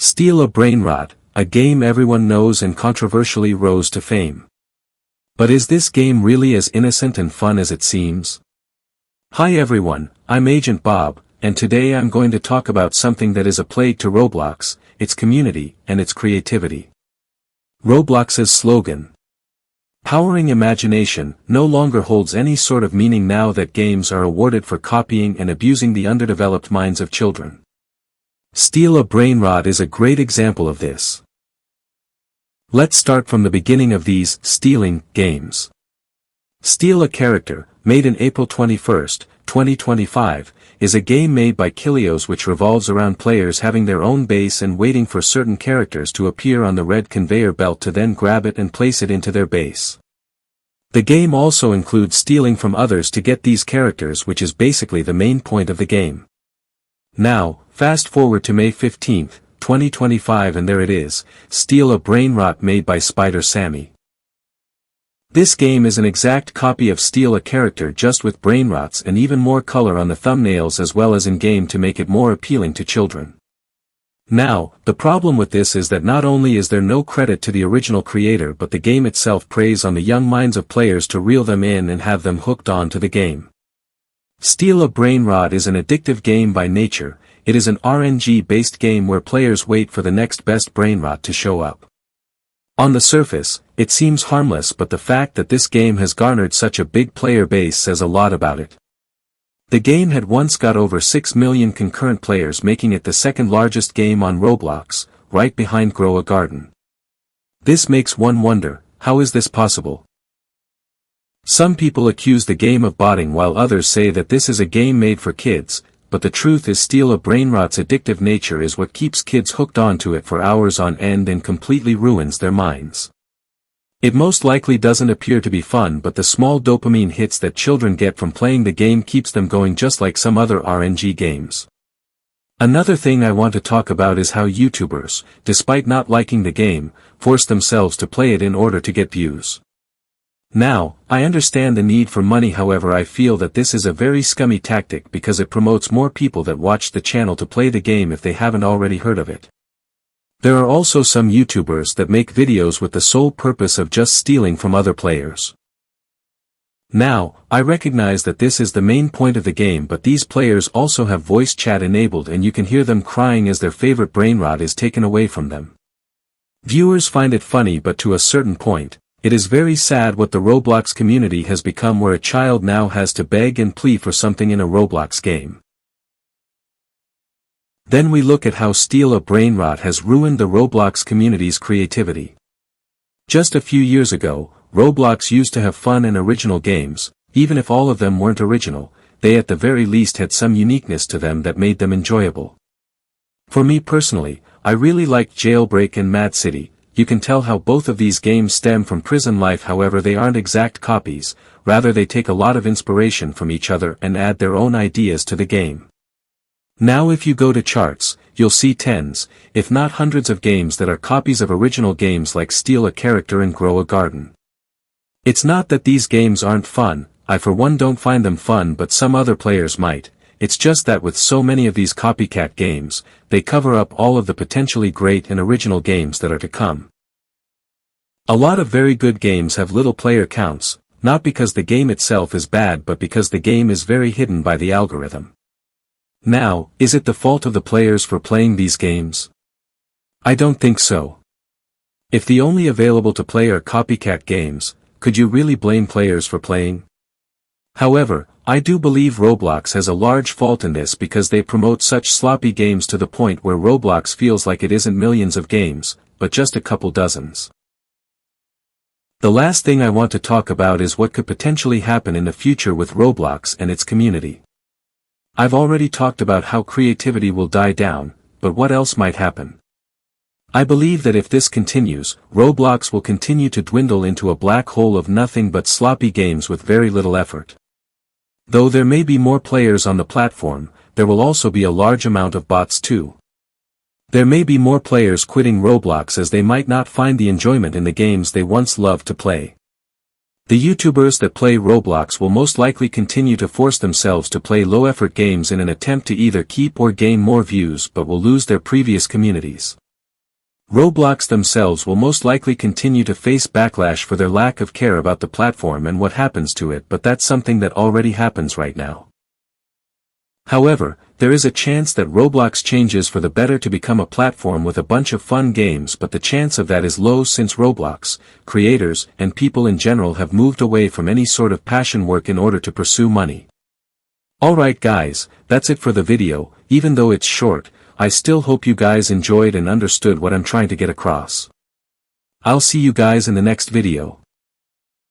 Steal a Brainrot, a game everyone knows and controversially rose to fame. But is this game really as innocent and fun as it seems? Hi everyone, I'm Agent Bob, and today I'm going to talk about something that is a plague to Roblox, its community, and its creativity. Roblox's slogan, "Powering Imagination," no longer holds any sort of meaning now that games are awarded for copying and abusing the underdeveloped minds of children. Steal a Brainrot is a great example of this. Let's start from the beginning of these stealing games. Steal a Character, made in April 21, 2025, is a game made by Kilios which revolves around players having their own base and waiting for certain characters to appear on the red conveyor belt to then grab it and place it into their base. The game also includes stealing from others to get these characters, which is basically the main point of the game. Now, fast forward to May 15, 2025, and there it is, Steal a Brainrot made by Spider Sammy. This game is an exact copy of Steal a Character, just with brainrots and even more color on the thumbnails as well as in-game to make it more appealing to children. Now, the problem with this is that not only is there no credit to the original creator, but the game itself preys on the young minds of players to reel them in and have them hooked on to the game. Steal a Brainrot is an addictive game by nature. It is an RNG-based game where players wait for the next best brainrot to show up. On the surface, it seems harmless, but the fact that this game has garnered such a big player base says a lot about it. The game had once got over 6 million concurrent players, making it the second largest game on Roblox, right behind Grow a Garden. This makes one wonder, how is this possible? Some people accuse the game of botting while others say that this is a game made for kids, but the truth is Steal a Brainrot's addictive nature is what keeps kids hooked onto it for hours on end and completely ruins their minds. It most likely doesn't appear to be fun, but the small dopamine hits that children get from playing the game keeps them going, just like some other RNG games. Another thing I want to talk about is how YouTubers, despite not liking the game, force themselves to play it in order to get views. Now, I understand the need for money, however I feel that this is a very scummy tactic because it promotes more people that watch the channel to play the game if they haven't already heard of it. There are also some YouTubers that make videos with the sole purpose of just stealing from other players. Now, I recognize that this is the main point of the game, but these players also have voice chat enabled and you can hear them crying as their favorite brainrot is taken away from them. Viewers find it funny, but to a certain point, it is very sad what the Roblox community has become, where a child now has to beg and plead for something in a Roblox game. Then we look at how Steal a Brainrot has ruined the Roblox community's creativity. Just a few years ago, Roblox used to have fun and original games. Even if all of them weren't original, they at the very least had some uniqueness to them that made them enjoyable. For me personally, I really liked Jailbreak and Mad City. You can tell how both of these games stem from prison life, however they aren't exact copies, rather they take a lot of inspiration from each other and add their own ideas to the game. Now if you go to charts, you'll see tens, if not hundreds of games that are copies of original games like Steal a Character and Grow a Garden. It's not that these games aren't fun, I for one don't find them fun, but some other players might. It's just that with so many of these copycat games, they cover up all of the potentially great and original games that are to come. A lot of very good games have little player counts, not because the game itself is bad but because the game is very hidden by the algorithm. Now, is it the fault of the players for playing these games? I don't think so. If the only available to play are copycat games, could you really blame players for playing? However, I do believe Roblox has a large fault in this because they promote such sloppy games to the point where Roblox feels like it isn't millions of games, but just a couple dozens. The last thing I want to talk about is what could potentially happen in the future with Roblox and its community. I've already talked about how creativity will die down, but what else might happen? I believe that if this continues, Roblox will continue to dwindle into a black hole of nothing but sloppy games with very little effort. Though there may be more players on the platform, there will also be a large amount of bots too. There may be more players quitting Roblox as they might not find the enjoyment in the games they once loved to play. The YouTubers that play Roblox will most likely continue to force themselves to play low-effort games in an attempt to either keep or gain more views, but will lose their previous communities. Roblox themselves will most likely continue to face backlash for their lack of care about the platform and what happens to it, but that's something that already happens right now. However, there is a chance that Roblox changes for the better to become a platform with a bunch of fun games, but the chance of that is low since Roblox, creators, and people in general have moved away from any sort of passion work in order to pursue money. Alright guys, that's it for the video. Even though it's short, I still hope you guys enjoyed and understood what I'm trying to get across. I'll see you guys in the next video.